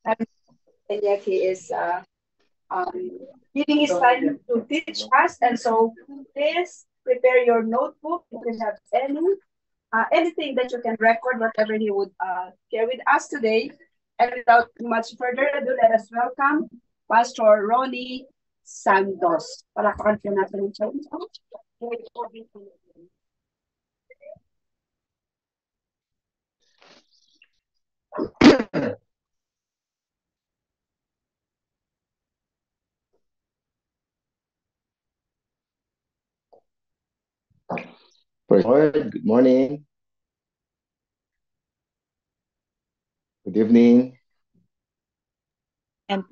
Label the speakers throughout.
Speaker 1: And yet he is giving his time to teach us. And so please prepare your notebook if you have anything that you can record, whatever he would share with us today. And without much further ado, let us welcome Pastor Ronnie Santos. Palakpakan po natin siya.
Speaker 2: Praise the Lord. Good morning. Good evening.
Speaker 3: And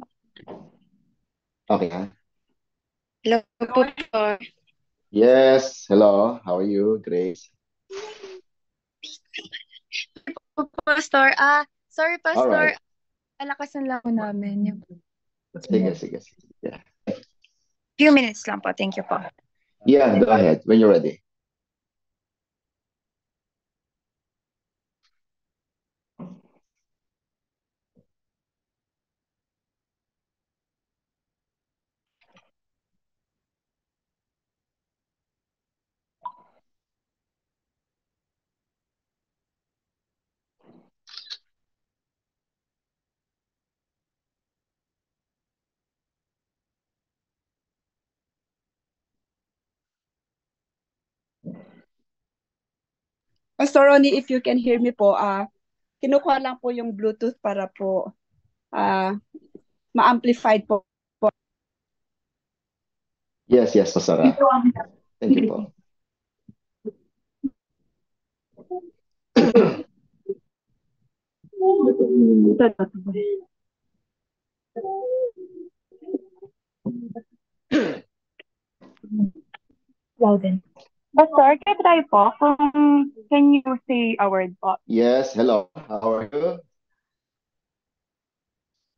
Speaker 2: Okay. Ha?
Speaker 3: hello po, Pastor.
Speaker 2: Yes. Hello. How are you, Grace?
Speaker 3: Po, Pastor. Sorry,
Speaker 2: All
Speaker 3: Pastor.
Speaker 2: right.
Speaker 3: Alakasan lang po namin yung
Speaker 2: Sige. Yeah.
Speaker 3: few minutes lang po. Thank you po.
Speaker 2: Yeah, go ahead when you're ready.
Speaker 1: Pastor Ronnie, if you can hear me po, kinukuha lang po yung Bluetooth para po ma-amplified po.
Speaker 2: Yes, Pastora. Thank you po.
Speaker 3: Louden. Pastor, can tayo po can you say a word po?
Speaker 2: Yes. Hello. How are you?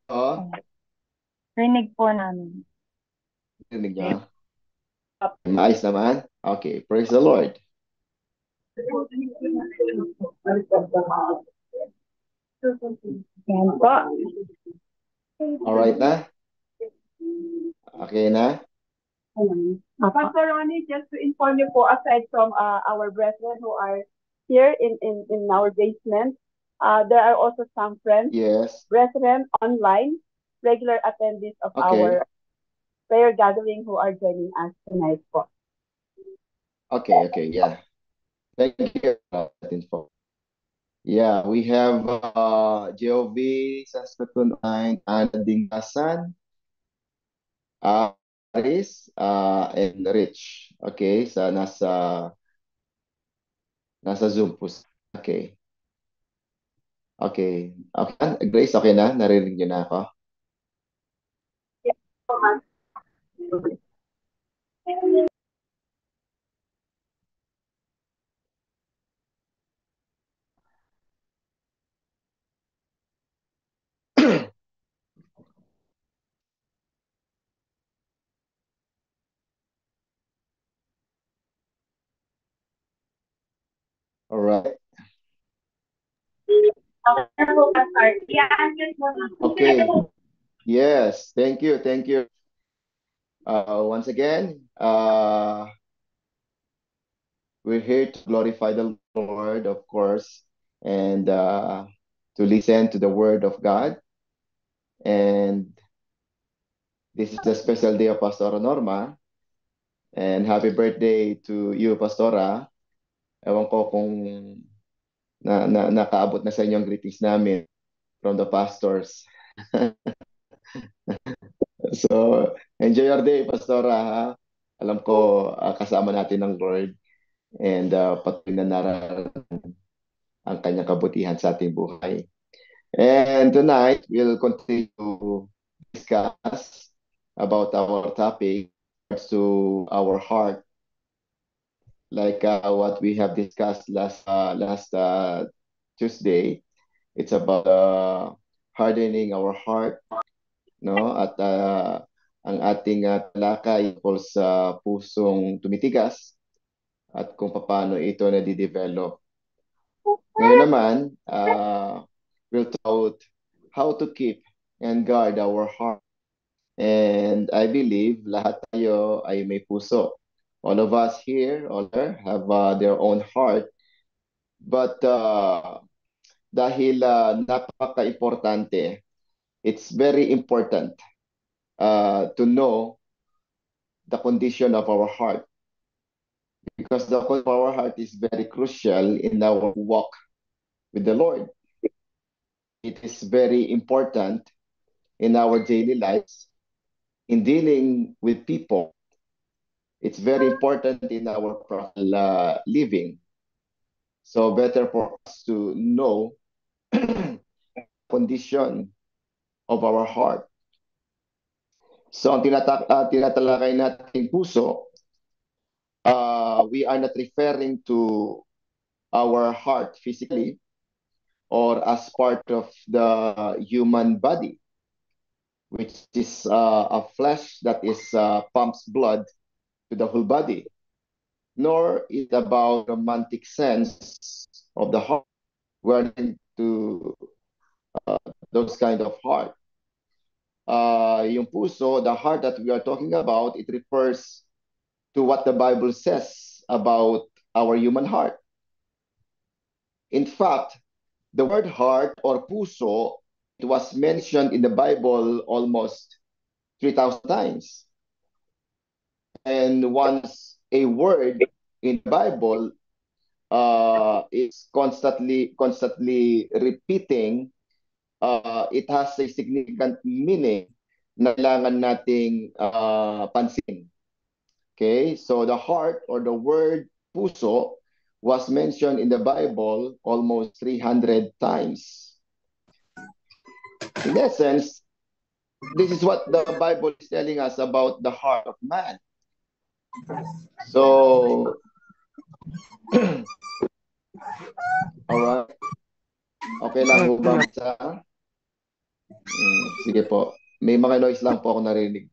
Speaker 2: Oh,
Speaker 3: Rinig po namin.
Speaker 2: rinig niyo? Maayos naman? Okay. Praise the Lord.
Speaker 3: Yan po.
Speaker 2: All right na? Okay na?
Speaker 1: Pastor Ronnie, just to inform you po, aside from our brethren who are here in our basement, there are also some friends,
Speaker 2: Yes.
Speaker 1: brethren online, regular attendees of
Speaker 2: Okay.
Speaker 1: our prayer gathering who are joining us tonight po.
Speaker 2: Okay. Yeah. Thank you for that info. Yeah, we have JOV, Saskatoon, Ana Dingasan, Aris, and Rich. Okay, nasa Zoom po. Okay. Okay. Grace, okay na? Narinig niyo na ako? All right. Okay. Yes, thank you. Once again, we're here to glorify the Lord, of course, and to listen to the word of God. And this is the special day of Pastora Norma. And happy birthday to you, Pastora. Ewan ko kung nakaabot na sa inyo ang greetings namin from the pastors. So, enjoy your day, Pastora. Ha? Alam ko, kasama natin ang Lord and patuloy na nararating ang kanyang kabutihan sa ating buhay. And tonight, we'll continue to discuss about our topic to our heart, like what we have discussed last Tuesday. It's about hardening our heart, no? At ang ating talakay tungkol sa pusong tumitigas at kung paano ito na-develop. Ngayon naman, we'll talk about how to keep and guard our heart. And I believe lahat tayo ay may puso. All of us here, all there, have their own heart. But dahil napaka-importante, it's very important to know the condition of our heart, because the condition of our heart is very crucial in our walk with the Lord. It is very important in our daily lives, in dealing with people. It's very important in our personal living. So better for us to know condition of our heart. So ang tinatalakay natin puso, we are not referring to our heart physically or as part of the human body, which is a flesh that is pumps blood to the whole body, nor is it about romantic sense of the heart. We're into those kind of heart. Yung puso, the heart that we are talking about, it refers to what the Bible says about our human heart. In fact, the word heart or puso, it was mentioned in the Bible almost 3,000 times. And once a word in the Bible is constantly repeating, it has a significant meaning na kailangan nating pansin. Okay, so the heart or the word puso was mentioned in the Bible almost 300 times. In essence, this is what the Bible is telling us about the heart of man. So, alright. Okay lang po ba sa... sige po. May mga noise lang po ako narinig.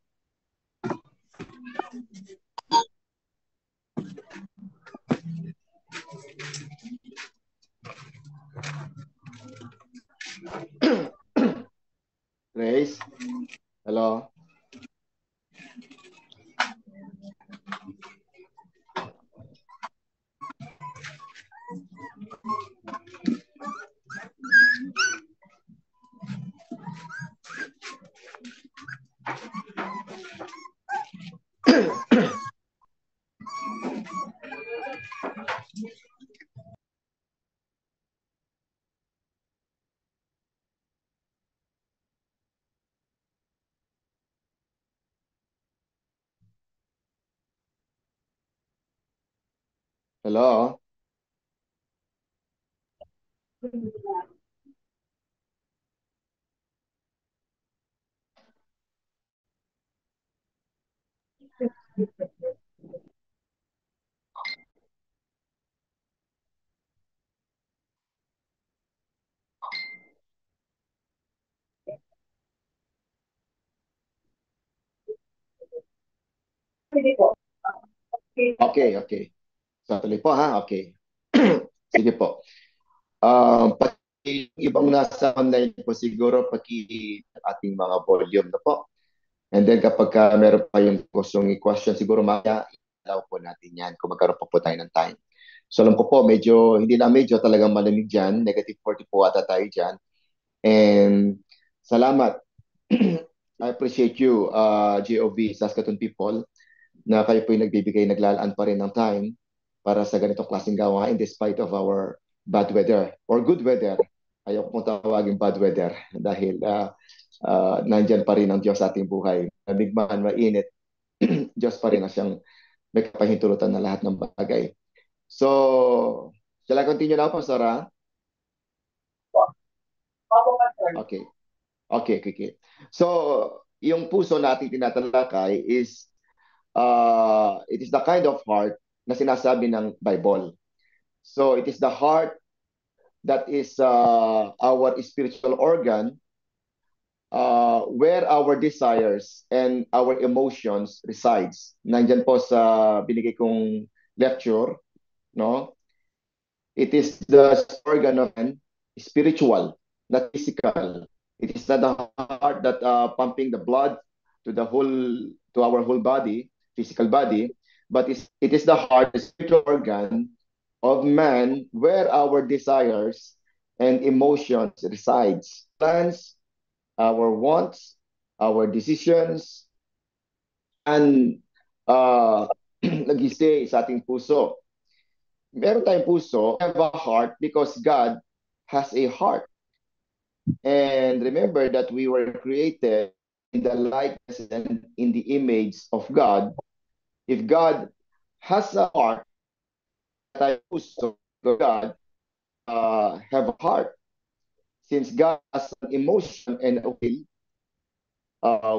Speaker 2: Grace? Hello? Hello? Okay. Satuloy po ha, okay. Sige po. Pati ibang nasa online po siguro ating mga volume na po. And then kapag meron pa yung gustong i-question, siguro maya ilaw po natin yan kung magkaroon pa po tayo ng time. So alam ko po, hindi na medyo talagang malamig dyan. Negative 40 po ata tayo dyan. And salamat. I appreciate you, GOV, Saskatoon people, na kayo po yung naglalaan pa rin ng time para sa ganitong klaseng gawain despite of our bad weather or good weather. Ayaw kong tawagin bad weather dahil nandyan pa rin ang Diyos sa ating buhay. Lamig man, mainit, Diyos pa rin na siyang may kapahintulutan na lahat ng bagay. So, shall I continue now, Pastora? Okay. So, yung puso natin tinatalakay is it is the kind of heart na sinasabi ng Bible. So, it is the heart that is our spiritual organ where our desires and our emotions resides. Nandyan po sa binigay kong lecture, no? It is the organ of man, spiritual, not physical. It is not the heart that pumping the blood to our whole body, physical body, but it is the heart, the spiritual organ of man, where our desires and emotions resides. Plans, our wants, our decisions, and nag-stay sa ating puso. Meron tayong puso, we have a heart because God has a heart. And remember that we were created in the likeness and in the image of God. If God has a heart, tayo puso, God have a heart. Since God has an emotion and a will,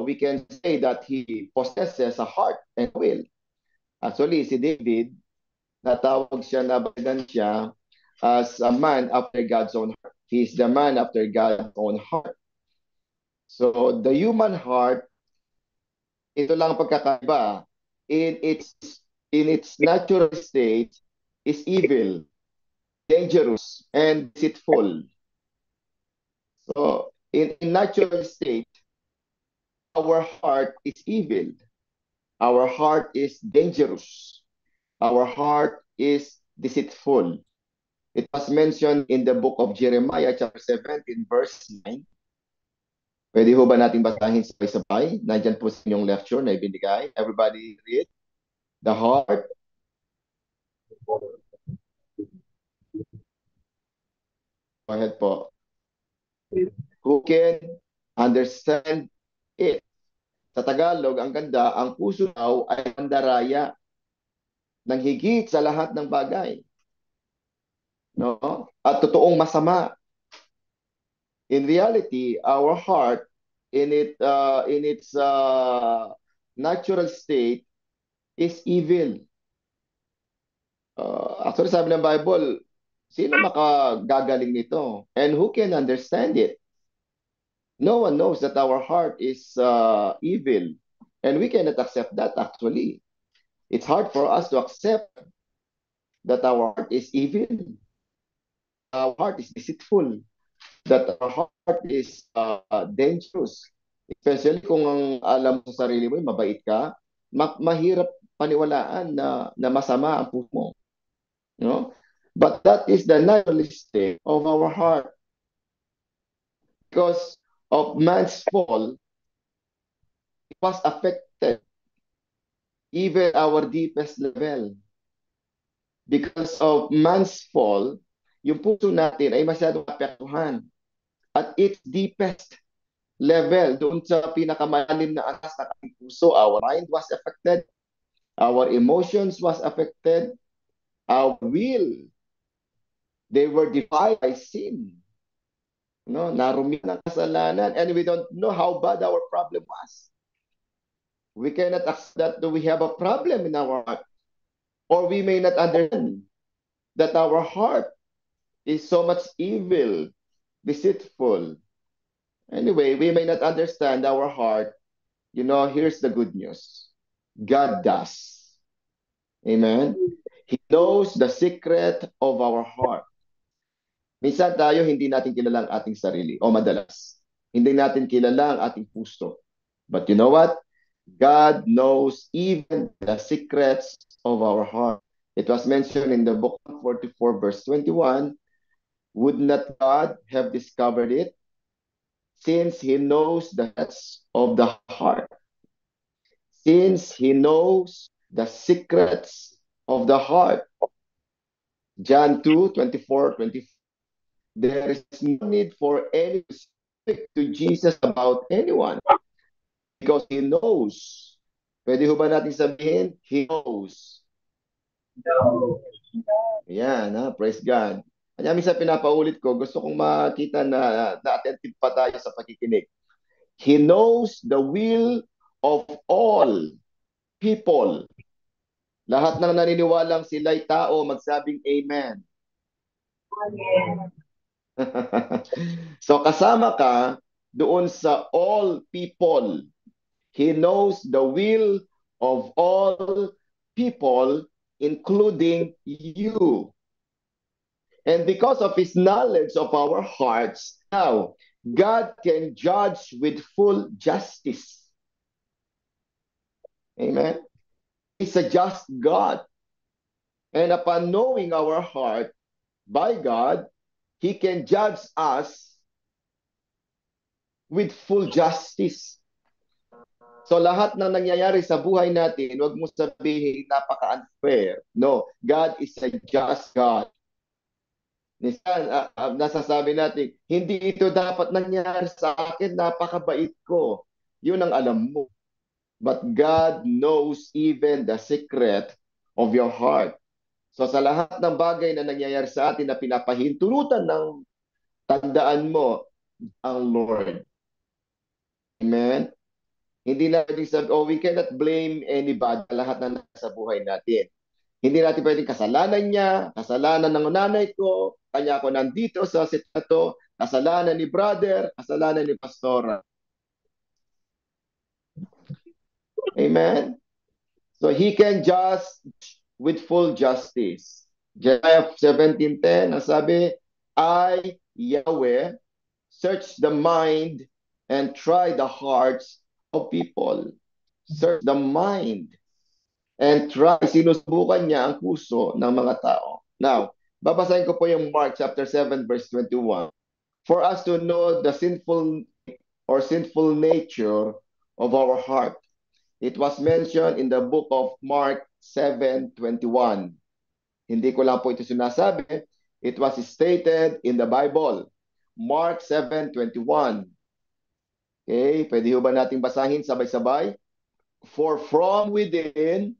Speaker 2: we can say that He possesses a heart and will. Actually, si David, natawag siya, nabanggit siya as a man after God's own heart. He is the man after God's own heart. So the human heart, ito lang ang pagkakaiba. In its in its natural state is evil, dangerous, and deceitful. So in natural state, our heart is evil. Our heart is dangerous. Our heart is deceitful. It was mentioned in the book of Jeremiah chapter 17 verse 9. Pwede ho ba natin basahin sabay-sabay? Nandyan po sa inyong lecture na ibinigay. Everybody read. The heart. Go ahead po. Who can understand it? Sa Tagalog, ang ganda, ang puso daw ay pandaraya ng higit sa lahat ng bagay. No? At totoong masama. In reality, our heart in its natural state is evil. Actually, sabi ng Bible, sino makagagaling nito? And who can understand it? No one knows that our heart is evil. And we cannot accept that, actually. It's hard for us to accept that our heart is evil. Our heart is deceitful. That our heart is dangerous. Especially kung ang alam mo sa sarili mo, mabait ka, mahirap paniwalaan na masama ang puso mo. No? But that is the natural state of our heart. Because of man's fall, it was affected even our deepest level. Because of man's fall, yung puso natin ay masyadong apektuhan. At its deepest level, doon sa pinakamalalim na atas ng ating puso, our mind was affected, our emotions was affected, our will, they were defiled by sin. No, narumi ng kasalanan, and we don't know how bad our problem was. We cannot accept that we have a problem in our heart, or we may not understand that our heart is so much evil, deceitful. Anyway, we may not understand our heart. You know, here's the good news. God does. Amen? He knows the secret of our heart. Minsan tayo hindi natin kilala ang ating sarili, o madalas, hindi natin kilala ang ating puso. But you know what? God knows even the secrets of our heart. It was mentioned in the book of 44 verse 21, would not God have discovered it, since He knows the thoughts of the heart? Since He knows the secrets of the heart. John 2:24-25. There is no need for any to speak to Jesus about anyone because He knows. Pwede ho ba natin sabihin? He knows. Yan, praise God. Kanya minsan pinapaulit ko, gusto kong makita na attentive pa tayo sa pakikinig. He knows the will of all people. Lahat ng naniniwalang sila'y tao, magsabing amen. So kasama ka doon sa all people. He knows the will of all people, including you. And because of His knowledge of our hearts, now, God can judge with full justice. Amen. He's a just God. And upon knowing our heart by God, He can judge us with full justice. So lahat ng nangyayari sa buhay natin, huwag mo sabihin napaka-unfair. No, God is a just God. Minsan, nasasabi natin, hindi ito dapat nangyari sa akin, napakabait ko. Yun ang alam mo. But God knows even the secret of your heart. So sa lahat ng bagay na nangyayari sa atin na pinapahintulutan ng tandaan mo ang Lord. Amen? Hindi natin sabi, we cannot blame anybody, lahat na nasa buhay natin. Hindi natin pwedeng kasalanan niya, kasalanan ng nanay ko, kanya ako nandito sa sitwato, kasalanan ni brother, kasalanan ni pastora. Amen? So He can judge with full justice. Jeremiah 17:10, ang sabi, I, Yahweh, search the mind and try the hearts of people. Search the mind and try, sinusubukan niya ang puso ng mga tao. Now, babasahin ko po yung Mark chapter 7 verse 21. For us to know the sinful nature of our heart. It was mentioned in the book of Mark 7:21. Hindi ko lang po ito sinasabi. It was stated in the Bible. Mark 7:21. Okay, pwede ho ba nating basahin sabay-sabay? For from within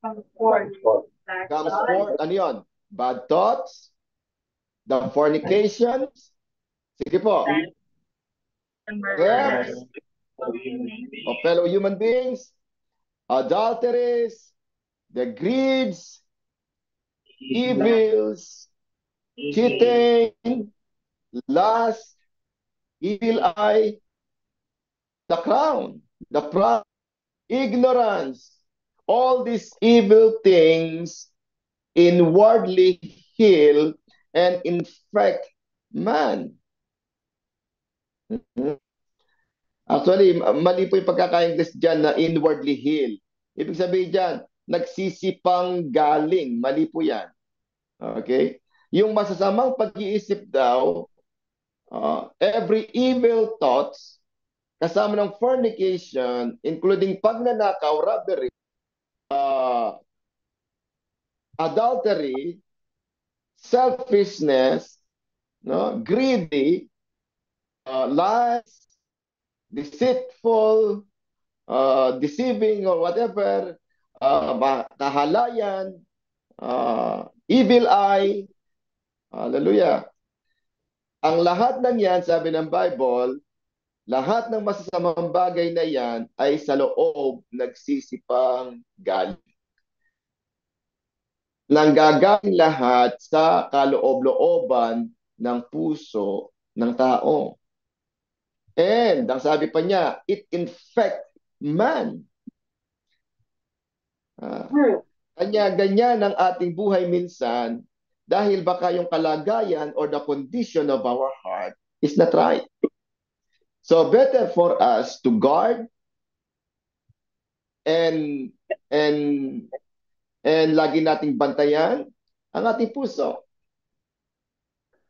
Speaker 2: comes forth, ano yun? Bad thoughts, the fornications, sige po, thefts of fellow human beings, adulteries, the greeds, evils, cheating, lust, evil eye, the crown, the pride, ignorance, all these evil things inwardly heal and infect man. Actually, mali po yung pagkaka-English dyan na inwardly heal. Ibig sabihin dyan, nagsisipang galing. Mali po yan. Okay? Yung masasamang pag-iisip daw, every evil thoughts, kasama ng fornication, including pagnanakaw, robbery, adultery, selfishness, no, greedy, lies, deceitful, deceiving or whatever, kahalayan, evil eye, hallelujah. Ang lahat ng yan, sabi ng Bible, lahat ng masasamang bagay na yan ay sa loob nagsisipang galing. Nanggagaling lahat sa kaloob-looban ng puso ng tao. And, ang sabi pa niya, it infect man. Kanya ganyan ang ating buhay minsan dahil baka yung kalagayan or the condition of our heart is not right. So better for us to guard and lagi nating bantayan ang ating puso.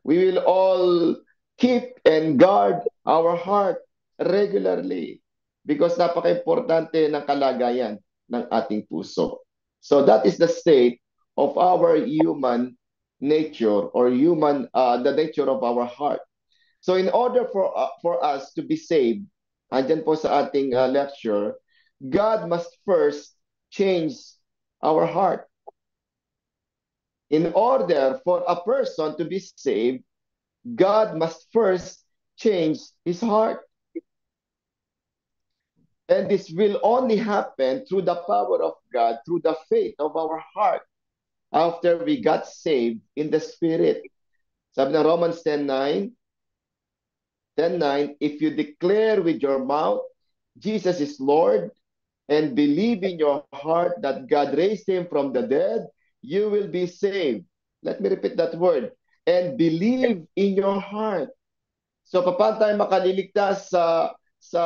Speaker 2: We will all keep and guard our heart regularly because napaka-importante ng kalagayan ng ating puso. So that is the state of our human nature or the nature of our heart. So in order for us to be saved, andyan po sa ating lecture, God must first change our heart. In order for a person to be saved, God must first change his heart. And this will only happen through the power of God, through the faith of our heart, after we got saved in the Spirit. Sabi na Romans 10:9, if you declare with your mouth, Jesus is Lord, and believe in your heart that God raised him from the dead, you will be saved. Let me repeat that word. and believe in your heart. So paano tayo makaliligtas sa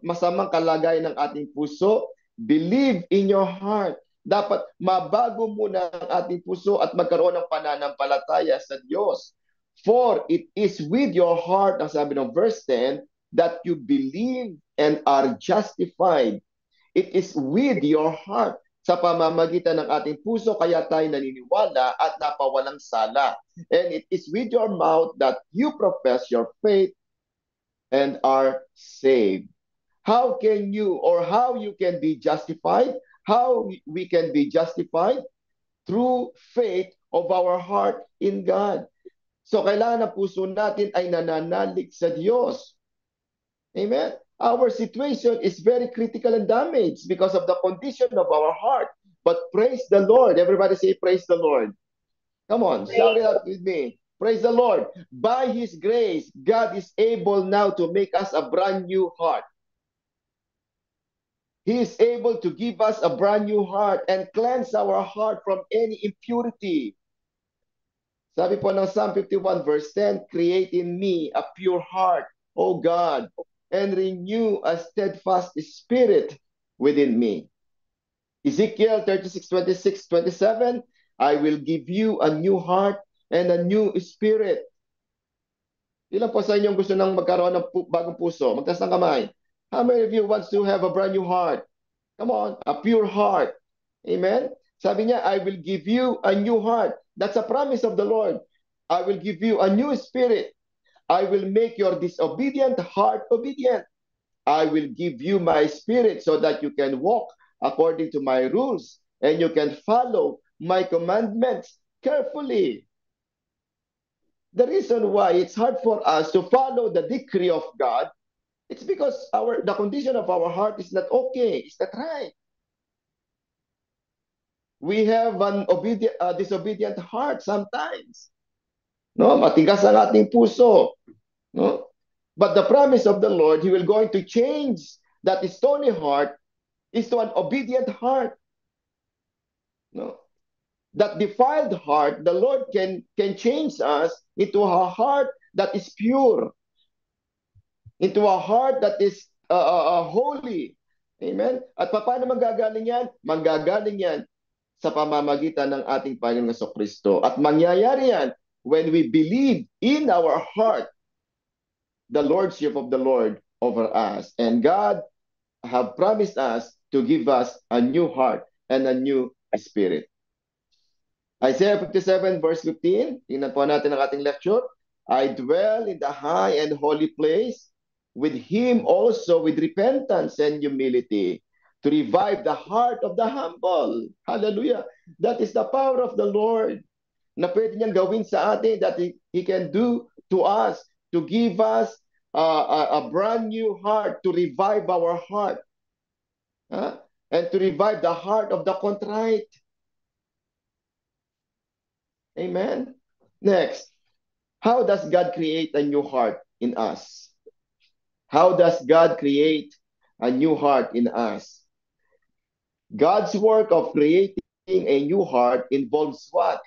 Speaker 2: masamang kalagayan ng ating puso? Believe in your heart. Dapat mabago muna ang ating puso at magkaroon ng pananampalataya sa Diyos. For it is with your heart, ang sabi ng verse 10, that you believe and are justified. It is with your heart. Sa pamamagitan ng ating puso, kaya tayo naniniwala at napawalang sala. And it is with your mouth that you profess your faith and are saved. How can you or how you can be justified? How we can be justified? Through faith of our heart in God. So kailangan ang puso natin ay nananalig sa Diyos. Amen? Our situation is very critical and damaged because of the condition of our heart. But praise the Lord. Everybody say praise the Lord. Come on, shout it out with me. Praise the Lord. By His grace, God is able now to make us a brand new heart. He is able to give us a brand new heart and cleanse our heart from any impurity. Sabi po ng Psalm 51 verse 10, create in me a pure heart, O God, and renew a steadfast spirit within me. Ezekiel 36:26-27, I will give you a new heart and a new spirit. Ilan po sa inyong gusto nang magkaroon ng bagong puso? Magtaas ng kamay. How many of you wants to have a brand new heart? Come on, a pure heart. Amen? Sabi niya, I will give you a new heart. That's a promise of the Lord. I will give you a new spirit. I will make your disobedient heart obedient. I will give you my spirit so that you can walk according to my rules and you can follow my commandments carefully. The reason why it's hard for us to follow the decree of God, it's because the condition of our heart is not okay. Is that right? We have an disobedient heart sometimes. No, matigas ang ating puso. No? But the promise of the Lord, He will going to change that stony heart is to an obedient heart. No? That defiled heart, the Lord can change us into a heart that is pure, into a heart that is holy. Amen? At paano manggagaling yan? Manggagaling yan sa pamamagitan ng ating Panginoong Jesucristo. At mangyayari yan when we believe in our heart the Lordship of the Lord over us. And God have promised us to give us a new heart and a new spirit. Isaiah 57 verse 15, tingnan po natin ang ating lecture. I dwell in the high and holy place, with Him also with repentance and humility, to revive the heart of the humble. Hallelujah. That is the power of the Lord na pwede niyang gawin sa atin, that He can do to us, to give us a brand new heart, to revive our heart, and to revive the heart of the contrite. Amen. Next, how does God create a new heart in us? How does God create a new heart in us? God's work of creating a new heart involves what?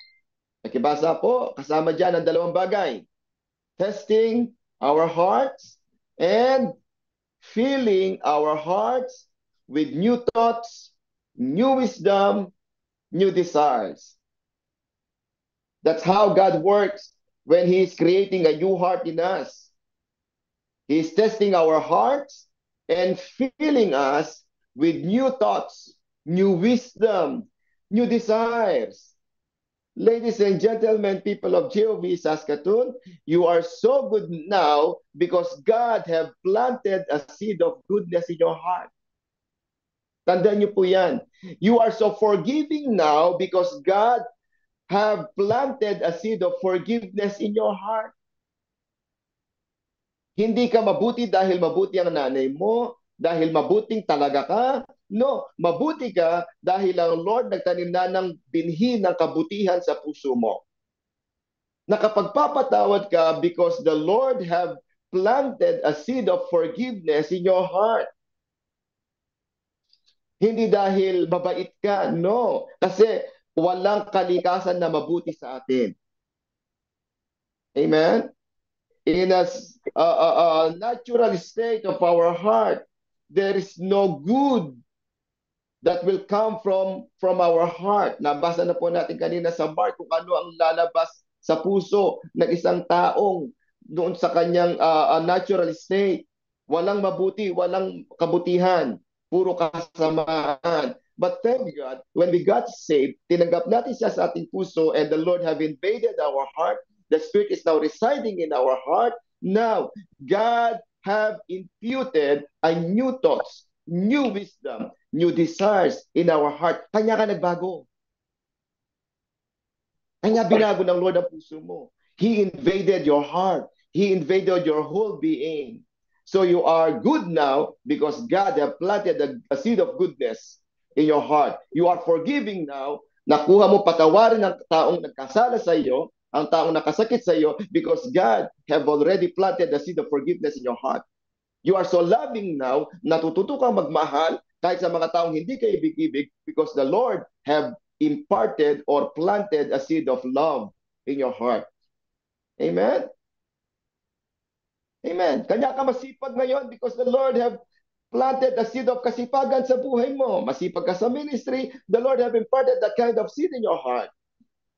Speaker 2: Nakibasa po, kasama dyan ang dalawang bagay. Testing our hearts and filling our hearts with new thoughts, new wisdom, new desires. That's how God works when He is creating a new heart in us. He is testing our hearts and filling us with new thoughts, new wisdom, new desires. Ladies and gentlemen, people of JOV Saskatoon, you are so good now because God have planted a seed of goodness in your heart. Tandaan niyo po yan. You are so forgiving now because God have planted a seed of forgiveness in your heart. Hindi ka mabuti dahil mabuti ang nanay mo, dahil mabuting talaga ka. No, mabuti ka dahil ang Lord nagtanim na ng binhi ng kabutihan sa puso mo. Nakapagpapatawad ka because the Lord have planted a seed of forgiveness in your heart. Hindi dahil mabait ka, no. Kasi walang kalikasan na mabuti sa atin. Amen? In a natural state of our heart, there is no good that will come from our heart. Nabasa na po natin kanina sa Mark kung ano ang lalabas sa puso ng isang taong doon sa kanyang natural state. Walang mabuti, walang kabutihan, puro kasamaan. But thank God, when we got saved, tinanggap natin siya sa ating puso and the Lord have invaded our heart. The Spirit is now residing in our heart. Now, God have imputed a new thoughts, new wisdom, new desires in our heart. Kanya ka nagbago. Kanya binago ng Lord ang puso mo. He invaded your heart. He invaded your whole being. So you are good now because God have planted a seed of goodness in your heart. You are forgiving now. Nakuha mo patawarin ng taong nagkasala sa iyo, ang taong nakasakit sa iyo because God have already planted the seed of forgiveness in your heart. You are so loving now, natututo kang magmahal kahit sa mga taong hindi ka ibig-ibig because the Lord have imparted or planted a seed of love in your heart. Amen? Amen. Kanya ka masipag ngayon because the Lord have planted a seed of kasipagan sa buhay mo. Masipag ka sa ministry, the Lord have imparted that kind of seed in your heart.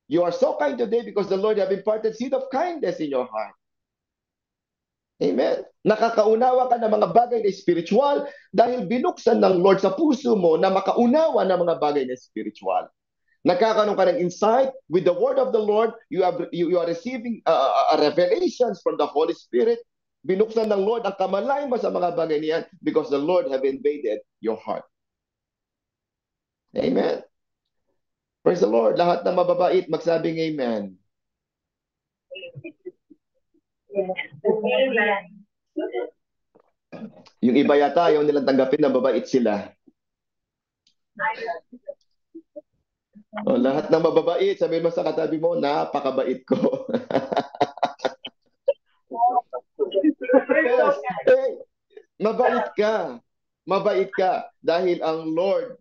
Speaker 2: You are so kind today because the Lord have imparted seed of kindness in your heart. Amen. Nakakaunawa ka ng mga bagay na spiritual dahil binuksan ng Lord sa puso mo na makaunawa ng mga bagay na spiritual. Nagkakaroon ka ng insight with the word of the Lord. You are receiving revelations from the Holy Spirit. Binuksan ng Lord ang kamalayan mo sa mga bagay niyan because the Lord have invaded your heart. Amen. Praise the Lord. Lahat ng mababait magsabing amen. Yung iba yata, ayaw nilang tanggapin na mabait sila. O, lahat ng mababait, sabihin mo sa katabi mo, napakabait ko. Yes. Hey, mabait ka. Mabait ka dahil ang Lord,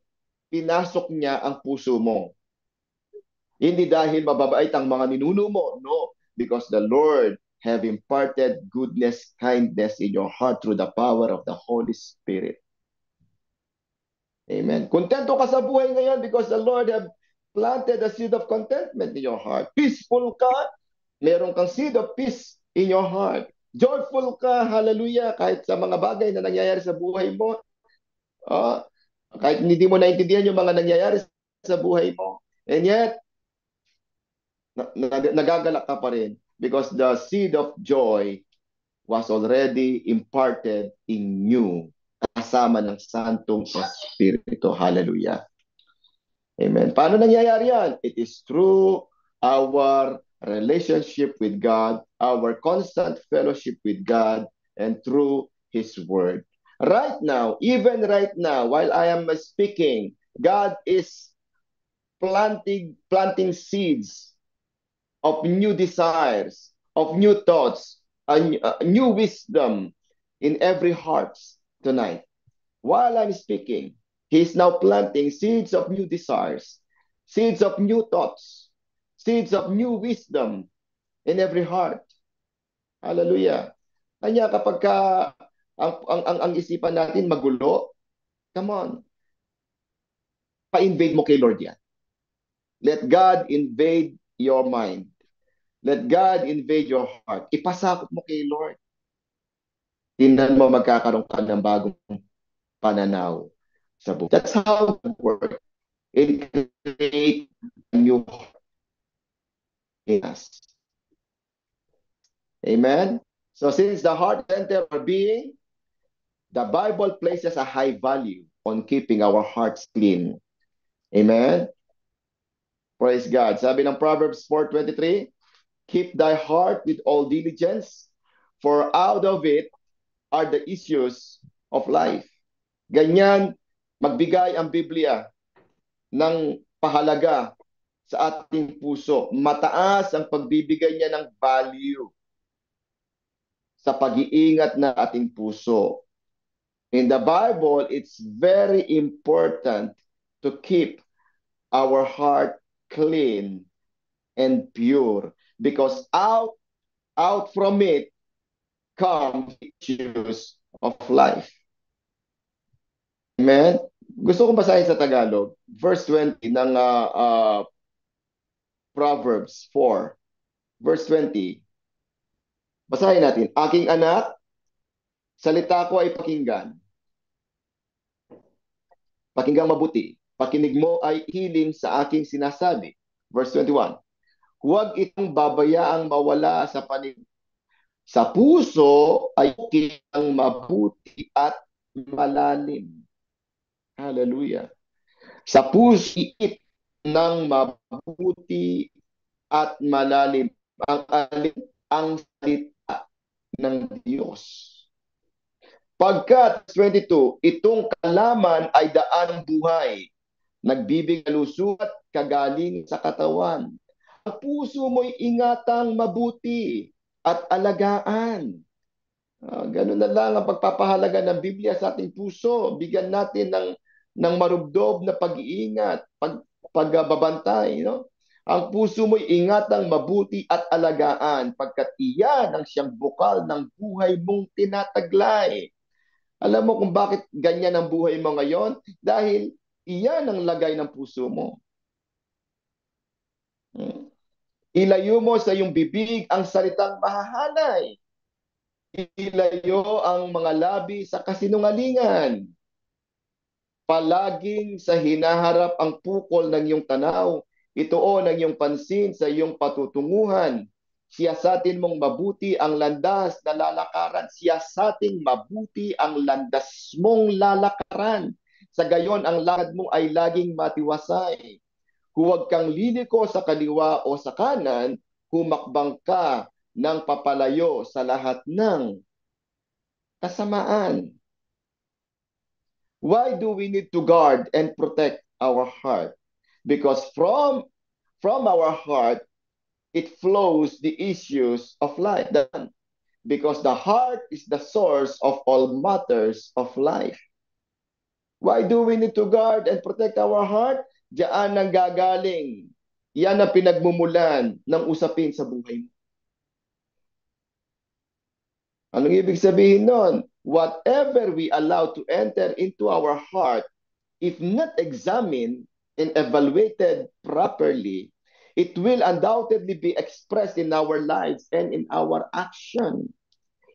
Speaker 2: pinasok niya ang puso mo. Hindi dahil mababait ang mga ninuno mo. No. Because the Lord have imparted goodness, kindness in your heart through the power of the Holy Spirit. Amen. Kontento ka sa buhay ngayon because the Lord have planted a seed of contentment in your heart. Peaceful ka, meron kang seed of peace in your heart. Joyful ka, hallelujah, kahit sa mga bagay na nangyayari sa buhay mo. Kahit hindi mo naintindihan yung mga nangyayari sa buhay mo. And yet, nagagalak ka pa rin because the seed of joy was already imparted in you kasama ng Santong Espiritu. Hallelujah. Amen. Paano nangyayari yan? It is through our relationship with God, our constant fellowship with God, and through His Word. Right now, even right now, while I am speaking, God is planting seeds of new desires, of new thoughts, new wisdom in every heart tonight. While I'm speaking, He's now planting seeds of new desires, seeds of new thoughts, seeds of new wisdom in every heart. Hallelujah. Kanya kapag ang isipan natin magulo, come on, pa-invade mo kay Lord yan. Let God invade your mind. Let God invade your heart. Ipasakop mo kay Lord. Tingnan mo magkakaroon ka ng bagong pananaw sa buhay. That's how it works. It creates a new heart in us. Amen? So since the heart center our being, the Bible places a high value on keeping our hearts clean. Amen? Praise God. Sabi ng Proverbs 4:23, keep thy heart with all diligence, for out of it are the issues of life. Ganyan, magbigay ang Biblia ng pahalaga sa ating puso. Mataas ang pagbibigay niya ng value sa pag-iingat na ating puso. In the Bible, it's very important to keep our heart clean and pure because out Out from it come issues of life. Amen? Gusto kong basahin sa Tagalog, verse 20 ng Proverbs 4, verse 20. Basahin natin. Aking anak, salita ko ay pakinggan. Pakinggang mabuti. Pakinig mo ay hiling sa aking sinasabi. Verse 21. Huwag itong babayaang mawala sa panig. Sa puso ay ang mabuti at malalim. Hallelujah. Sa puso it ng mabuti at malalim ang salita ng Diyos. Pagkat 22, itong kalaman ay daan ng buhay, nagbibigay lusot at kagaling sa katawan. Ang puso mo'y ingatang mabuti at alagaan. Ganun na lang ang pagpapahalaga ng Biblia sa ating puso. Bigyan natin ng marubdob na pag-iingat, pagbabantay. No? Ang puso mo'y ingatang mabuti at alagaan pagkat iyan ang siyang bukal ng buhay mong tinataglay. Alam mo kung bakit ganyan ang buhay mo ngayon? Dahil iyan ang lagay ng puso mo. Ilayo mo sa iyong bibig ang salitang mahahalay. Ilayo ang mga labi sa kasinungalingan. Palaging sa hinaharap ang pukol ng iyong tanaw. Ituon ang iyong pansin sa iyong patutunguhan. Siyasatin mong mabuti ang landas na lalakaran. Siyasating mabuti ang landas mong lalakaran. Sa gayon, ang lakad mo ay laging matiwasay. Huwag kang liliko sa kaliwa o sa kanan, humakbang ka ng papalayo sa lahat ng kasamaan. Why do we need to guard and protect our heart? Because from our heart, it flows the issues of life. Because the heart is the source of all matters of life. Why do we need to guard and protect our heart? Diyan ang gagaling. Yan ang pinagmumulan ng usapin sa buhay mo. Anong ibig sabihin nun? Whatever we allow to enter into our heart, if not examined and evaluated properly, it will undoubtedly be expressed in our lives and in our action,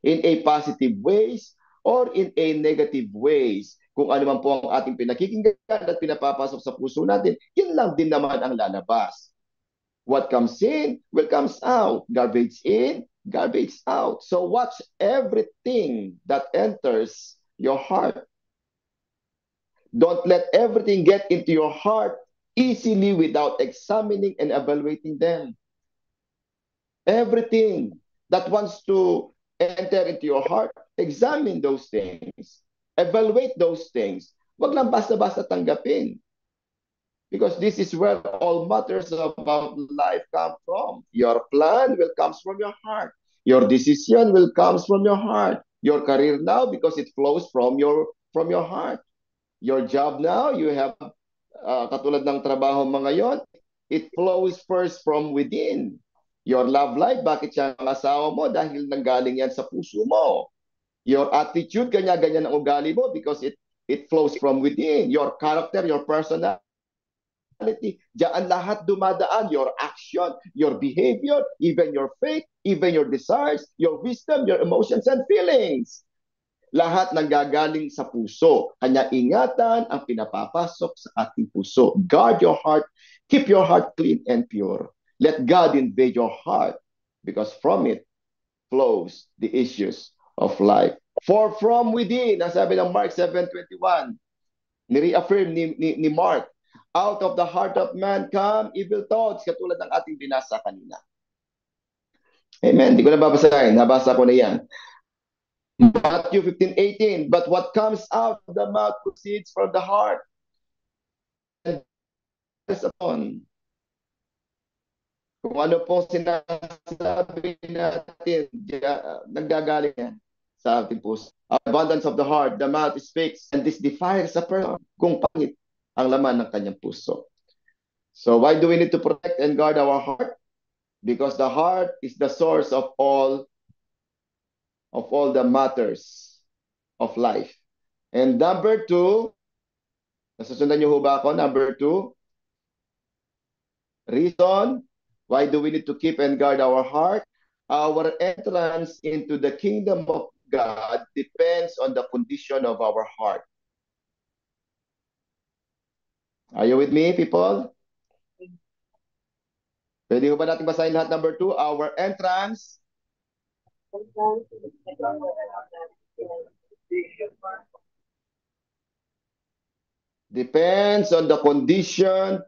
Speaker 2: in a positive ways or in a negative ways. Kung ano man po ang ating pinakikinggan at pinapapasok sa puso natin, yun lang din naman ang lalabas. What comes in will comes out. Garbage in, garbage out. So watch everything that enters your heart. Don't let everything get into your heart easily without examining and evaluating them. Everything that wants to enter into your heart, examine those things. Evaluate those things. Wag lang basta-basta tanggapin. Because this is where all matters about life come from. Your plan will come from your heart. Your decision will come from your heart. Your career now, because it flows from your heart. Your job now, you have, katulad ng trabaho mo ngayon, it flows first from within. Your love life, bakit siya ang asawa mo? Dahil nanggaling yan sa puso mo. Your attitude, ganyan-ganyan ang ugali mo because it flows from within. Your character, your personality, diyan lahat dumadaan. Your action, your behavior, even your faith, even your desires, your wisdom, your emotions and feelings. Lahat nanggagaling sa puso. Kanya ingatan ang pinapapasok sa ating puso. Guard your heart. Keep your heart clean and pure. Let God invade your heart because from it flows the issues of life. For from within, ang sabi ng Mark 7:21, ni-reaffirm ni Mark, out of the heart of man come evil thoughts, katulad ng ating binasa kanina. Amen. Di ko na babasahin. Nabasa ko na yan. Matthew 15:18, but what comes out of the mouth proceeds from the heart. Kung ano pong sinasabi natin, naggagaling yan sa ating puso. Abundance of the heart, the mouth speaks, and this defiles a person kung pangit ang laman ng kanyang puso. So why do we need to protect and guard our heart? because the heart is the source of all the matters of life. And number two, nasusundan niyo ho ba ako? Number two, reason why do we need to keep and guard our heart? Our entrance into the kingdom of God depends on the condition of our heart. Are you with me, people? Pwede ba natin basahin lahat? Number two, our entrance depends on the condition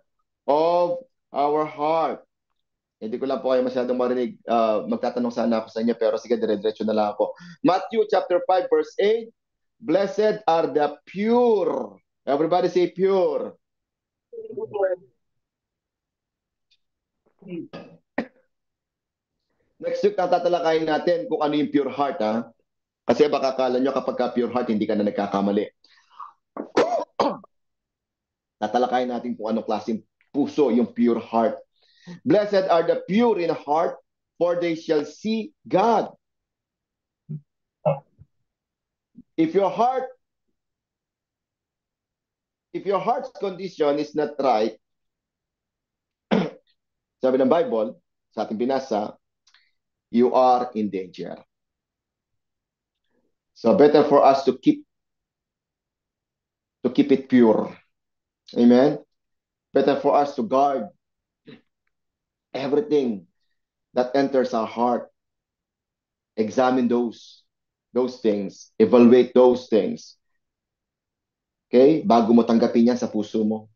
Speaker 2: of our heart. Hindi ko lang po kayo masyadong marinig. Magtatanong sana ako sa inyo, pero sige, dire-diretso na lang ako. Matthew chapter 5 verse 8, blessed are the pure. Everybody say pure. Next week, tatalakayin natin kung ano yung pure heart, ha? Kasi baka akala nyo kapag ka pure heart, hindi ka na nagkakamali. Tatalakayin natin kung anong klaseng puso yung pure heart. Blessed are the pure in heart, for they shall see God. If your heart's condition is not right, sabi ng Bible, sa ating binasa, you are in danger. So better for us to keep it pure. Amen? Better for us to guard everything that enters our heart. Examine those things. Evaluate those things. Okay? Bago mo tanggapin yan sa puso mo.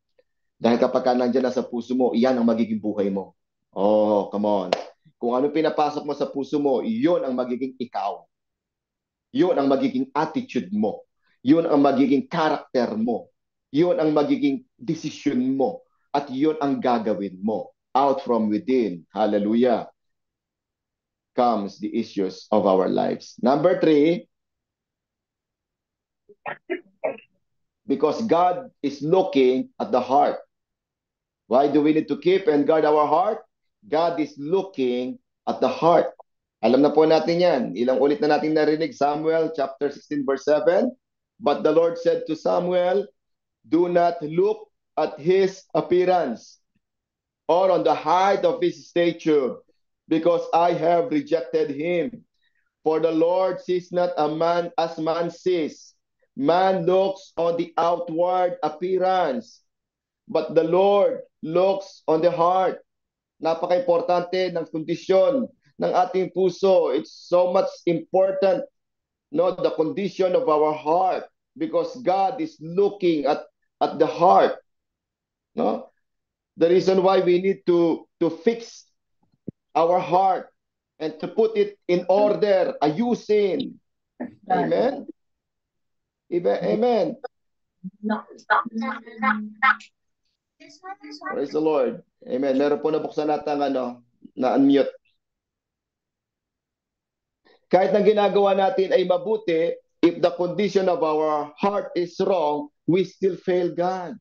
Speaker 2: Dahil kapag ka nandiyan na sa puso mo, yan ang magiging buhay mo. Oh, come on. Kung ano pinapasok mo sa puso mo, yun ang magiging ikaw. Yun ang magiging attitude mo. Yun ang magiging character mo. Yun ang magiging decision mo. At yun ang gagawin mo. Out from within. Hallelujah. Comes the issues of our lives. Number three, because God is looking at the heart. Why do we need to keep and guard our heart? God is looking at the heart. Alam na po natin yan. Ilang ulit na natin narinig. Samuel chapter 16 verse 7. But the Lord said to Samuel, do not look at his appearance or on the height of his stature, because I have rejected him. For the Lord sees not a man as man sees. Man looks on the outward appearance, but the Lord looks on the heart. Napaka-importante ng kondisyon ng ating puso. It's so much important, no, the condition of our heart, because God is looking at the heart. No? The reason why we need to fix our heart and to put it in order, ayusin. Amen? Amen. Praise the Lord. Amen. Meron po nabuksan natin na-unmute. Kahit na ginagawa natin ay mabuti, if the condition of our heart is wrong, we still fail God.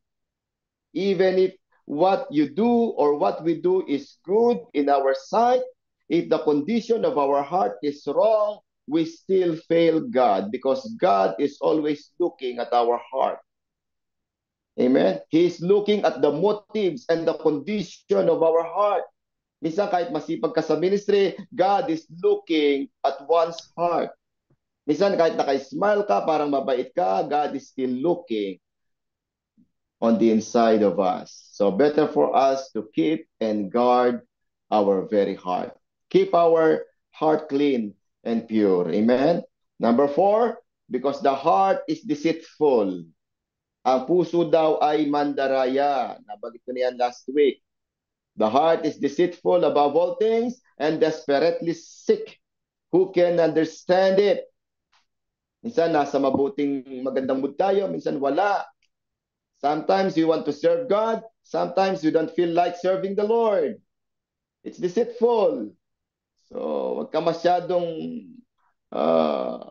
Speaker 2: Even if what you do or what we do is good in our sight, if the condition of our heart is wrong, we still fail God, because God is always looking at our heart. Amen? He is looking at the motives and the condition of our heart. Minsan kahit masipag ka sa ministry, God is looking at one's heart. Minsan kahit naka-smile ka, parang mabait ka, God is still looking on the inside of us. So better for us to keep and guard our very heart. Keep our heart clean and pure. Amen? Number 4, because the heart is deceitful. Ang puso daw ay mandaraya. Nabanggit ko niyan last week. The heart is deceitful above all things and desperately sick. Who can understand it? Minsan nasa magandang mood tayo, minsan wala. Sometimes you want to serve God, sometimes you don't feel like serving the Lord. It's deceitful. So, wag ka masyadong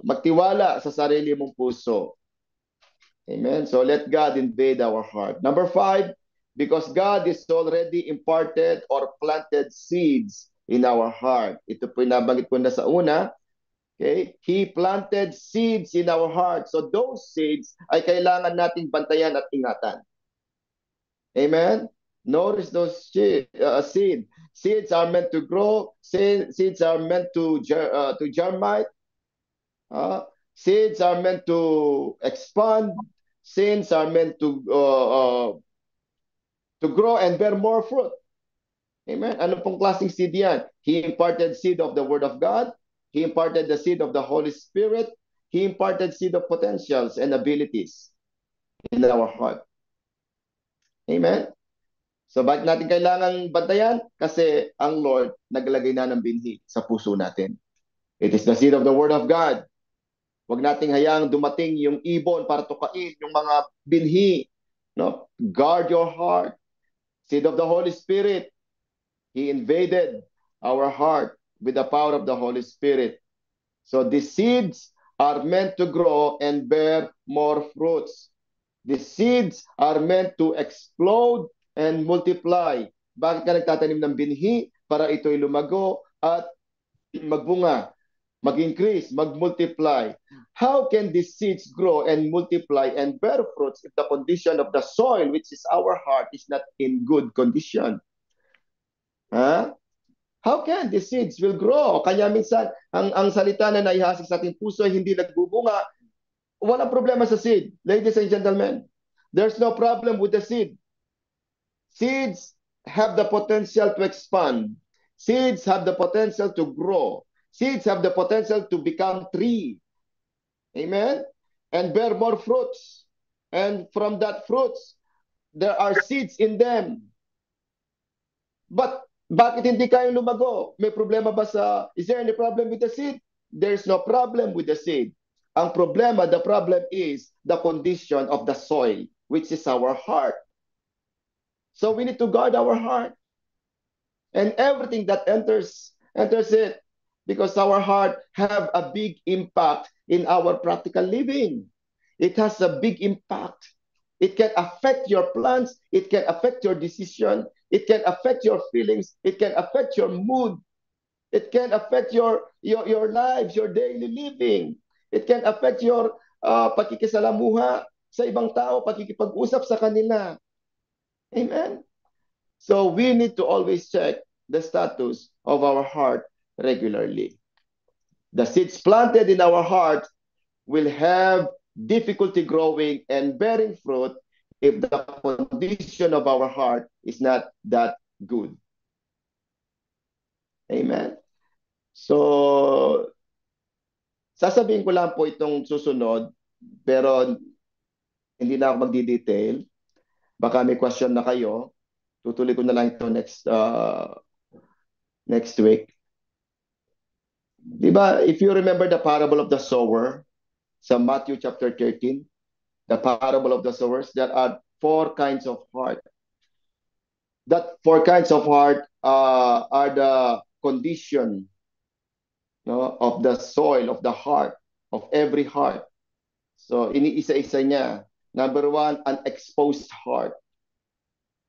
Speaker 2: magtiwala sa sarili mong puso. Amen. So let God invade our heart. Number 5, because God is already imparted or planted seeds in our heart. Ito po nabanggit ko na sa una. Okay? He planted seeds in our heart. So those seeds ay kailangan nating bantayan at ingatan. Amen? Notice those seed. Seeds are meant to grow. Seeds are meant to germinate. Seeds are meant to expand. Seeds are meant to grow and bear more fruit. Amen? Ano pong klaseng seed yan? He imparted seed of the Word of God. He imparted the seed of the Holy Spirit. He imparted seed of potentials and abilities in our heart. Amen? So bakit natin kailangan bantayan? Kasi ang Lord naglagay na ng binhi sa puso natin. It is the seed of the Word of God. Huwag nating hayaang dumating yung ibon para tukain yung mga binhi. No? Guard your heart. Seed of the Holy Spirit. He invaded our heart with the power of the Holy Spirit. So the seeds are meant to grow and bear more fruits. The seeds are meant to explode and multiply. Bakit ka nagtatanim ng binhi? Para ito'y lumago at magbunga, mag-increase, mag-multiply. How can these seeds grow and multiply and bear fruits if the condition of the soil, which is our heart, is not in good condition? Huh? How can these seeds will grow? Kaya minsan, ang salita na naihasik sa ating puso ay hindi nagbubunga. Walang problema sa seed. Ladies and gentlemen, there's no problem with the seed. Seeds have the potential to expand. Seeds have the potential to grow. Seeds have the potential to become tree. Amen? And bear more fruits. And from that fruits, there are seeds in them. But bakit hindi kayo lumago? May problema ba is there any problem with the seed? There's no problem with the seed. Ang problema, the problem is the condition of the soil, which is our heart. So we need to guard our heart and everything that enters it, because our heart have a big impact in our practical living. It has a big impact. It can affect your plans. It can affect your decision. It can affect your feelings. It can affect your mood. It can affect your lives, your daily living. It can affect your pakikisalamuha sa ibang tao, pakikipag-usap sa kanila. Amen? So we need to always check the status of our heart regularly. The seeds planted in our heart will have difficulty growing and bearing fruit if the condition of our heart is not that good. Amen? So, sasabihin ko lang po itong susunod, pero hindi na ako magdi-detail. Baka may question na kayo. Tutuloy ko na lang ito next week. Diba, if you remember the parable of the sower, sa Matthew chapter 13, the parable of the sowers, there are 4 kinds of heart. That 4 kinds of heart are the condition, no, of the soil, of the heart, of every heart. So, iniisa-isa niya. Number 1, an exposed heart.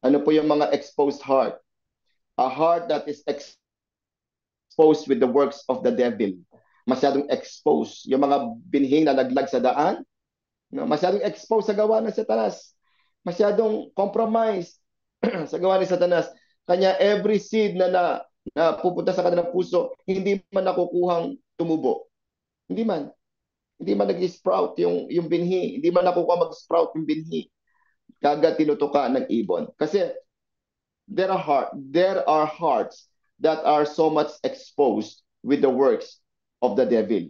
Speaker 2: Ano po yung mga exposed heart? A heart that is exposed with the works of the devil. Masyadong exposed. Yung mga binhing na naglag sa daan, no? Masyadong exposed sa gawa ng Satanas. Masyadong compromised sa gawa ng Satanas. Kanya every seed na pupunta sa kanilang puso, hindi man nakukuhang tumubo. Hindi man nag-sprout yung binhi. Hindi man nakukuha mag-sprout yung binhi. Kaga tinutuka ng ibon. Kasi there are hearts that are so much exposed with the works of the devil.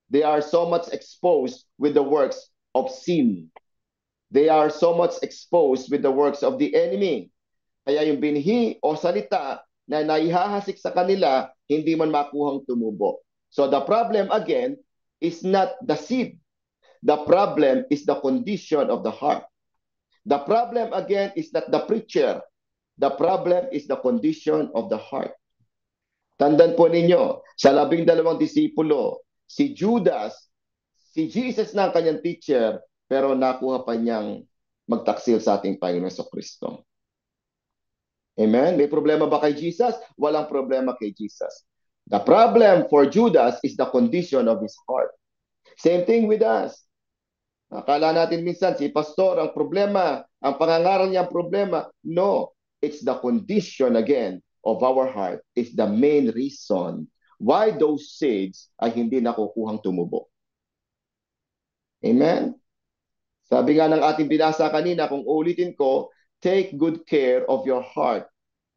Speaker 2: They are so much exposed with the works of sin. They are so much exposed with the works of the enemy. Kaya yung binhi o salita na naihahasik sa kanila, hindi man makuhang tumubo. So the problem again is not the seed. The problem is the condition of the heart. The problem again is not the preacher. The problem is the condition of the heart. Tandaan po ninyo, sa 12 disipulo, si Judas, si Jesus na ang kanyang teacher, pero nakuha pa niyang magtaksil sa ating Panginoon Kristo. Amen? May problema ba kay Jesus? Walang problema kay Jesus. The problem for Judas is the condition of his heart. Same thing with us. Akala natin minsan si pastor ang problema, ang pangangaral niya ang problema. No, it's the condition again of our heart is the main reason why those seeds ay hindi nakukuhang tumubo. Amen? Sabi nga ng ating binasa kanina, kung ulitin ko, take good care of your heart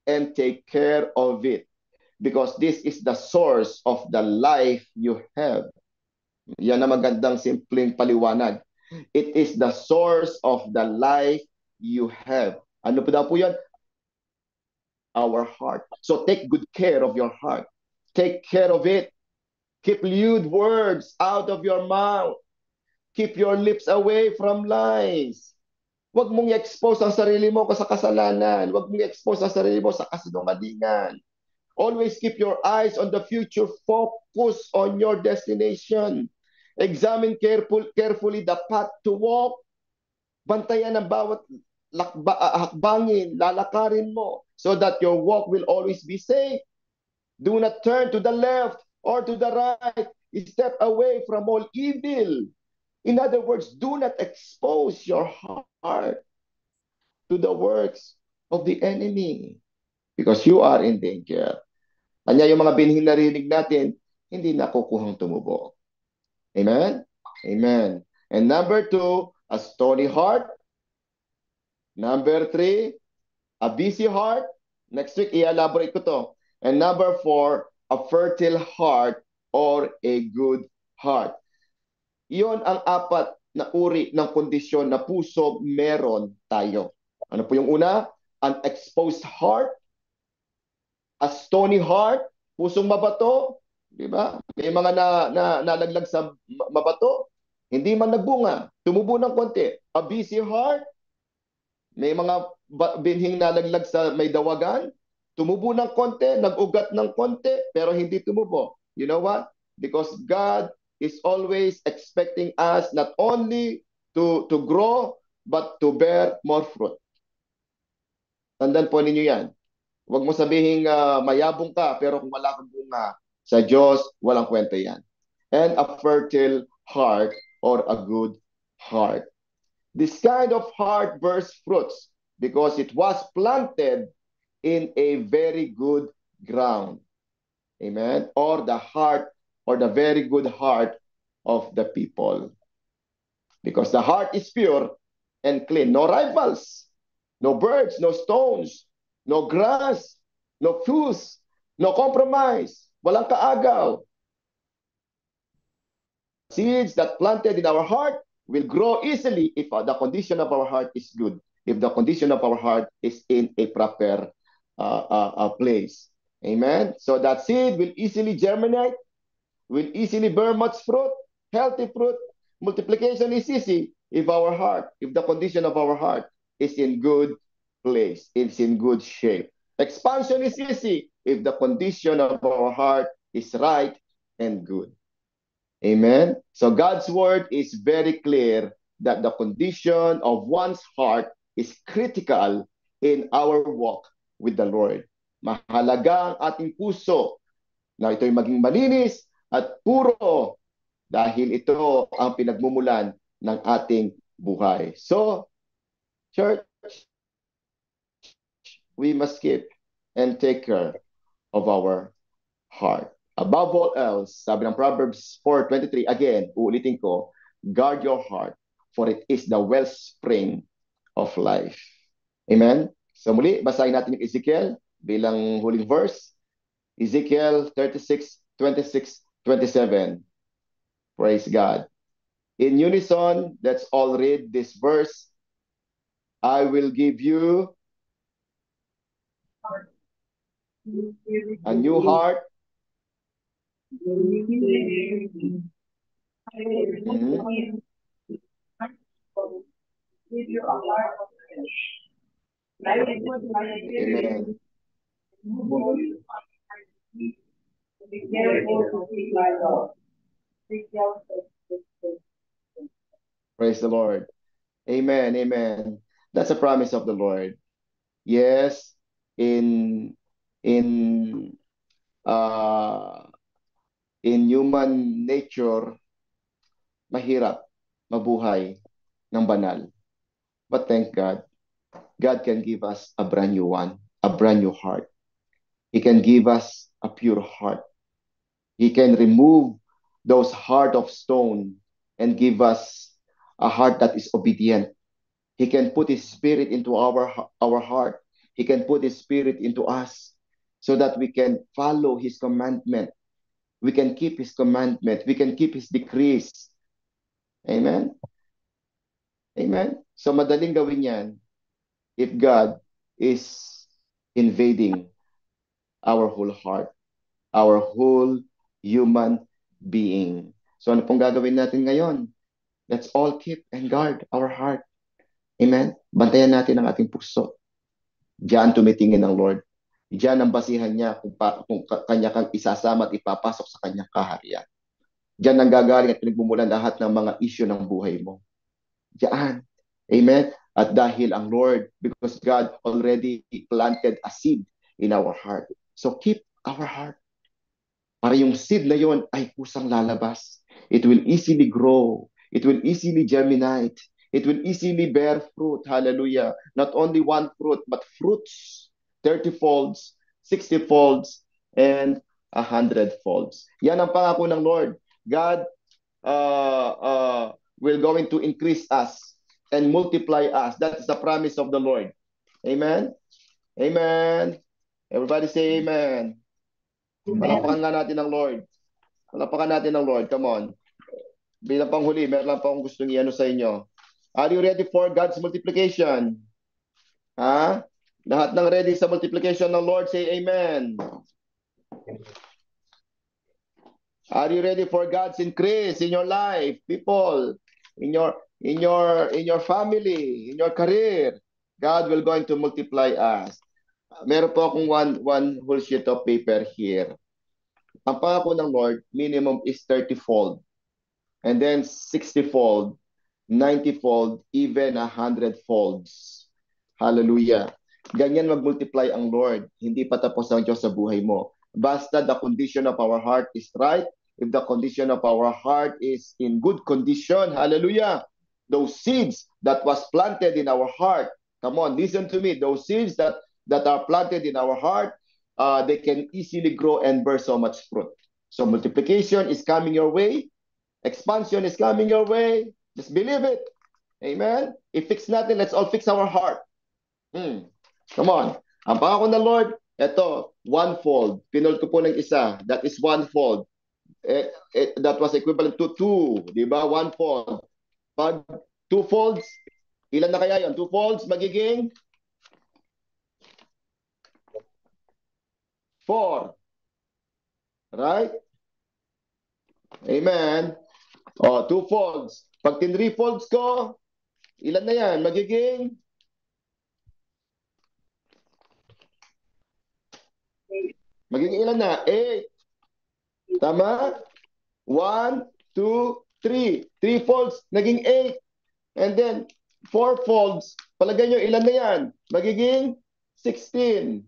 Speaker 2: and take care of it because this is the source of the life you have. Yan ang magandang simpleng paliwanag. It is the source of the life you have. Ano po daw po yan? Our heart. So take good care of your heart. Take care of it. Keep lewd words out of your mouth. Keep your lips away from lies. Huwag mong i-expose ang sarili mo sa kasalanan. Huwag mong i-expose ang sarili mo sa kasinungalingan. Always keep your eyes on the future. Focus on your destination. Examine carefully the path to walk. Bantayan ang bawat hakbangin, lalakarin mo so that your walk will always be safe. Do not turn to the left or to the right. Step away from all evil. In other words, do not expose your heart to the works of the enemy because you are in danger. Kanya yung mga binhing narinig natin, hindi nakukuhang tumubo. Amen? Amen. And number 2, a stony heart. Number 3, a busy heart. Next week, i-elaborate ko to. And number 4, a fertile heart or a good heart. Iyon ang 4 na uri ng kondisyon na puso meron tayo. Ano po yung una? An exposed heart, a stony heart, pusong mabato, di ba? May mga nalaglag sa mabato, hindi man nagbunga, tumubo ng konti. A busy heart, may mga binhing nalaglag sa may dawagan, tumubo ng konti, nag-ugat ng konti, pero hindi tumubo. You know what? Because God is always expecting us not only to grow, but to bear more fruit. Tandaan po ninyo yan. Huwag mo sabihin mayabong ka, pero kung wala kang bunga, sa Diyos, walang kwenta yan. And a fertile heart or a good heart. This kind of heart bears fruits because it was planted in a very good ground. Amen? Or the heart or the very good heart of the people. Because the heart is pure and clean. No rivals, no birds, no stones, no grass, no fuse, no compromise. Walang kaagaw. Seeds that planted in our heart will grow easily if the condition of our heart is good. If the condition of our heart is in a proper place. Amen? So that seed will easily germinate, will easily bear much fruit, healthy fruit. Multiplication is easy if the condition of our heart is in good place, it's in good shape. Expansion is easy if the condition of our heart is right and good. Amen? So God's word is very clear that the condition of one's heart is critical in our walk with the Lord. Mahalaga ang ating puso na ito'y maging malinis at puro dahil ito ang pinagmumulan ng ating buhay. So, church, we must keep and take care of our heart. Above all else, sabi ng Proverbs 4:23, again, uulitin ko, guard your heart, for it is the wellspring of life. Amen? So muli, basahin natin yung Ezekiel bilang huling verse. Ezekiel 36:26-27. Praise God. In unison, let's all read this verse. I will give you a new heart. Mhm. Amen. Praise the Lord. Amen. Amen. That's a promise of the Lord. Yes, in in uh, in human nature, mahirap mabuhay ng banal. But thank God, God can give us a brand new one, a brand new heart. He can give us a pure heart. He can remove those heart of stone and give us a heart that is obedient. He can put His Spirit into our heart. He can put His Spirit into us so that we can follow His commandment. We can keep His commandment. We can keep His decrees. Amen? Amen? So madaling gawin yan if God is invading our whole heart, our whole human being. So ano pong gagawin natin ngayon? Let's all keep and guard our heart. Amen? Bantayan natin ang ating puso. Diyan tumitingin ang Lord. Diyan ang basihan niya kung kanya kang isasama at ipapasok sa kanyang kaharian. Diyan ang gagaling at pinagmumulan lahat ng mga issue ng buhay mo. Diyan. Amen? At dahil ang Lord, because God already planted a seed in our heart. So keep our heart. Para yung seed na yon ay kusang lalabas. It will easily grow. It will easily germinate. It will easily bear fruit. Hallelujah. Not only one fruit, but fruits. 30 folds, 60 folds, and 100 folds. Yan ang pangako ng Lord. God will going to increase us and multiply us. That is the promise of the Lord. Amen? Amen. Everybody say amen. Palapakan nga natin ang Lord. Palapakan natin ang Lord. Come on. Bilang panghuli, meron lang pa akong gustong i-ano sa inyo. Are you ready for God's multiplication? Ha? Lahat ng ready sa multiplication ng Lord, say amen. Are you ready for God's increase in your life, people, in your family, in your career? God will going to multiply us. Meron po akong one whole sheet of paper here. Ang pangako ng Lord, minimum is 30-fold. And then 60-fold, 90-fold, even 100 folds. Hallelujah. Ganyan mag-multiply ang Lord. Hindi pa tapos ang Diyos sa buhay mo. Basta the condition of our heart is right. If the condition of our heart is in good condition, hallelujah, those seeds that was planted in our heart, come on, listen to me, those seeds that are planted in our heart, they can easily grow and bear so much fruit. So multiplication is coming your way. Expansion is coming your way. Just believe it. Amen? I-fix natin. Let's all fix our heart. Come on. Ang pangako ng Lord, ito, one-fold. Pinold ko po ng isa. That is one-fold. That was equivalent to 2. Diba? One-fold. Pag 2 folds, ilan na kaya yun? 2 folds, magiging 4. Right? Amen. 2 folds. Pag 3 folds ko, ilan na yan? Magiging ilan na? 8. Tama? 1, 2, 3. 3 folds, naging 8. And then, 4 folds, palagay nyo, ilan na yan? Magiging 16.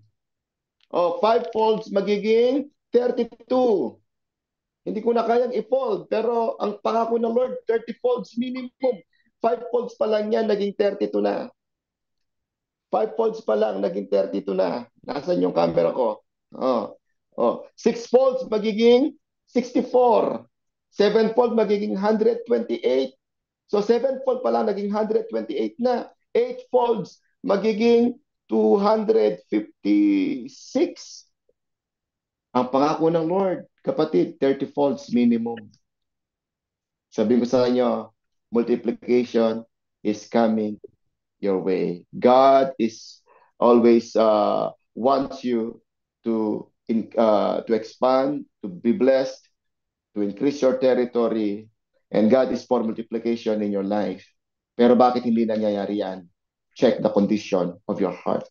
Speaker 2: 5 folds, magiging 32. Hindi ko na kayang i-fold, pero ang pangako ng Lord, 30 folds minimum. 5 folds pa lang yan, naging 32 na. 5 folds pa lang, naging 32 na. Nasaan yung camera ko? 6 folds, magiging 64. 7 fold, magiging 128. So 7 fold pa lang, naging 128 na. 8 folds, magiging 256. Ang pangako ng Lord, kapatid, 30 folds minimum. Sabihin ko sa inyo, multiplication is coming your way. God is always wants you to expand, to be blessed, to increase your territory, and God is for multiplication in your life. Pero bakit hindi nangyayari yan? Check the condition of your heart.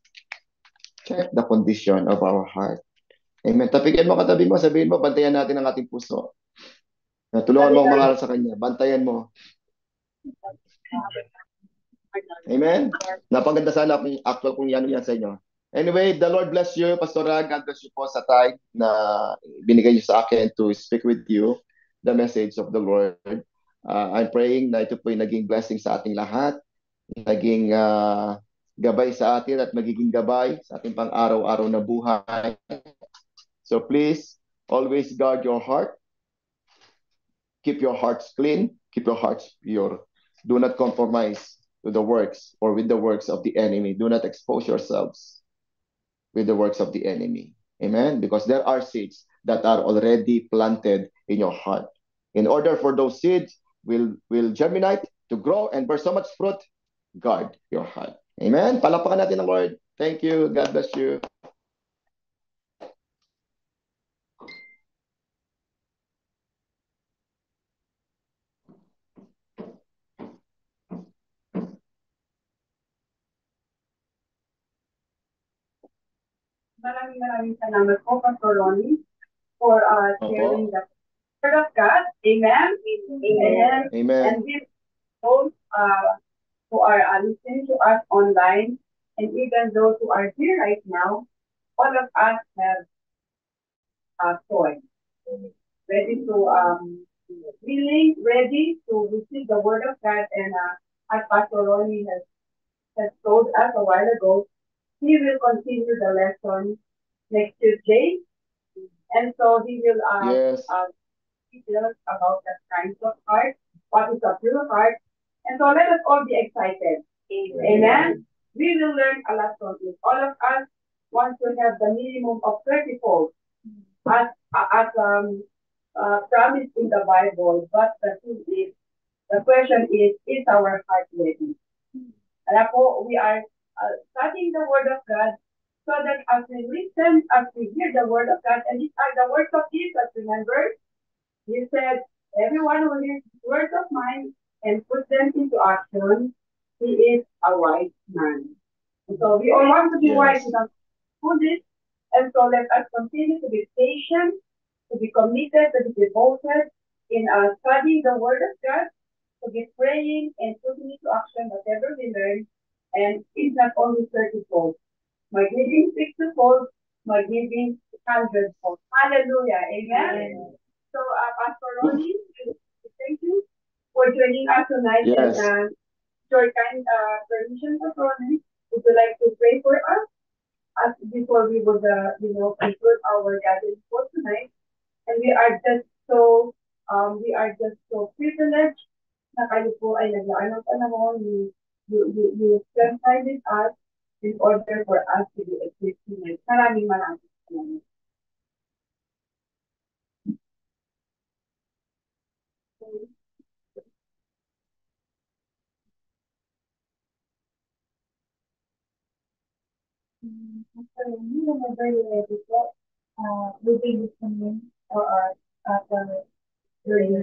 Speaker 2: Check the condition of our heart. Amen. Tapikin mo katabi mo, sabihin mo, bantayan natin ang ating puso. Tulungan mo ang mangaral sa Kanya. Bantayan mo. Amen? Napaganda sana kung actual kung yan sa inyo. Anyway, the Lord bless you, Pastora. God bless you po sa time na binigay niyo sa akin to speak with you the message of the Lord. I'm praying na ito po yung naging blessing sa ating lahat, naging gabay sa atin at magiging gabay sa ating pang-araw-araw na buhay. So please, always guard your heart. Keep your hearts clean. Keep your hearts pure. Do not compromise to the works or with the works of the enemy. Do not expose yourselves with the works of the enemy. Amen? Because there are seeds that are already planted in your heart. In order for those seeds will germinate, to grow, and bear so much fruit, guard your heart. Amen? Palakpakan natin ang Lord. Thank you. God bless you.
Speaker 1: Maraming salamat po, Pastor Ronnie, for sharing
Speaker 2: Opo.
Speaker 1: the word of God. Amen. Amen.
Speaker 2: Amen.
Speaker 1: And we those who are listening to us online, and even those who are here right now, all of us have soil, ready to willing, ready to receive the word of God. And as Pastor Ronnie has told us a while ago, he will continue the lesson next Tuesday. And so he will
Speaker 2: Yes.
Speaker 1: teach us about the kinds of heart, what is a pure heart. And so let us all be excited. Amen. We will learn a lot from it. All of us want to have the minimum of 30 fold as promised in the Bible. But the question is our heart ready? And we are studying the Word of God so that as we listen, as we hear the Word of God, and these are the words of Jesus, remember? He said, everyone who hears the words of mine and puts them into action, he is a wise man. And so we all want to be wise enough to do this. And so let us continue to be patient, to be committed, to be devoted in studying the Word of God, to be praying and putting into action whatever we learn. And it's not only 30-fold. My giving 60-fold, my giving 100-fold. Hallelujah. Amen. So, Pastor Ronnie, thank you for joining us tonight.
Speaker 2: Yes.
Speaker 1: And your kind permission, Pastor Ronnie, would you like to pray for us as before we would, conclude our gathering for tonight? And we are just so privileged na kayo po ay naglaan ng panahon. You spend time with us in order for us to be equipped tonight. Maraming salamat. So, whenever you're ready po, we'll be listening for our during